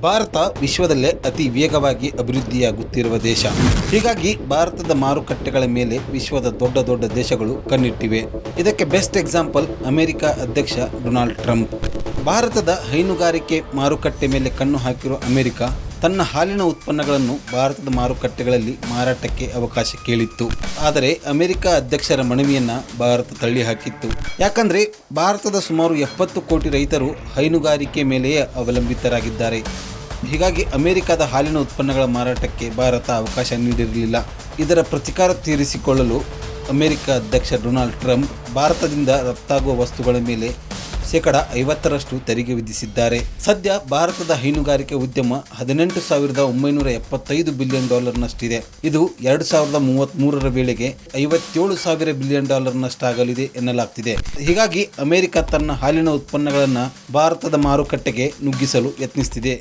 ಭಾರತ ವಿಶ್ವದಲ್ಲೇ ಅತಿ ವೇಗವಾಗಿ ಅಭಿವೃದ್ಧಿಯಾಗುತ್ತಿರುವ ದೇಶ. ಹೀಗಾಗಿ ಭಾರತದ ಮಾರುಕಟ್ಟೆಗಳ ಮೇಲೆ ವಿಶ್ವದ ದೊಡ್ಡ ದೊಡ್ಡ ದೇಶಗಳು ಕಣ್ಣಿಟ್ಟಿವೆ. ಇದಕ್ಕೆ ಬೆಸ್ಟ್ ಎಕ್ಸಾಂಪಲ್ ಅಮೆರಿಕ ಅಧ್ಯಕ್ಷ ಡೊನಾಲ್ಡ್ ಟ್ರಂಪ್. ಭಾರತದ ಹೈನುಗಾರಿಕೆ ಮಾರುಕಟ್ಟೆ ಮೇಲೆ ಕಣ್ಣು ಹಾಕಿರುವ ಅಮೆರಿಕ ತನ್ನ ಹಾಲಿನ ಉತ್ಪನ್ನಗಳನ್ನು ಭಾರತದ ಮಾರುಕಟ್ಟೆಗಳಲ್ಲಿ ಮಾರಾಟಕ್ಕೆ ಅವಕಾಶ ಕೇಳಿತ್ತು. ಆದರೆ ಅಮೆರಿಕ ಅಧ್ಯಕ್ಷರ ಮನವಿಯನ್ನು ಭಾರತ ತಳ್ಳಿ ಹಾಕಿತ್ತು. ಯಾಕಂದರೆ ಭಾರತದ ಸುಮಾರು 70 ಕೋಟಿ ರೈತರು ಹೈನುಗಾರಿಕೆ ಮೇಲೆಯೇ ಅವಲಂಬಿತರಾಗಿದ್ದಾರೆ. ಹೀಗಾಗಿ ಅಮೆರಿಕದ ಹಾಲಿನ ಉತ್ಪನ್ನಗಳ ಮಾರಾಟಕ್ಕೆ ಭಾರತ ಅವಕಾಶ ನೀಡಿರಲಿಲ್ಲ. ಇದರ ಪ್ರತಿಕಾರ ತೀರಿಸಿಕೊಳ್ಳಲು ಅಮೆರಿಕ ಅಧ್ಯಕ್ಷ ಡೊನಾಲ್ಡ್ ಟ್ರಂಪ್ ಭಾರತದಿಂದ ರಫ್ತಾಗುವ ವಸ್ತುಗಳ ಮೇಲೆ 50% ತೆರಿಗೆ ವಿಧಿಸಿದ್ದಾರೆ. ಸದ್ಯ ಭಾರತದ ಹೈನುಗಾರಿಕೆ ಉದ್ಯಮ $18,975 ಬಿಲಿಯನ್ ನಷ್ಟಿದೆ. ಇದು 2033 ವೇಳೆಗೆ $57,000 ಬಿಲಿಯನ್ ನಷ್ಟಾಗಲಿದೆ ಎನ್ನಲಾಗ್ತಿದೆ. ಹೀಗಾಗಿ ಅಮೆರಿಕ ತನ್ನ ಹಾಲಿನ ಉತ್ಪನ್ನಗಳನ್ನು ಭಾರತದ ಮಾರುಕಟ್ಟೆಗೆ ನುಗ್ಗಿಸಲು ಯತ್ನಿಸುತ್ತಿದೆ.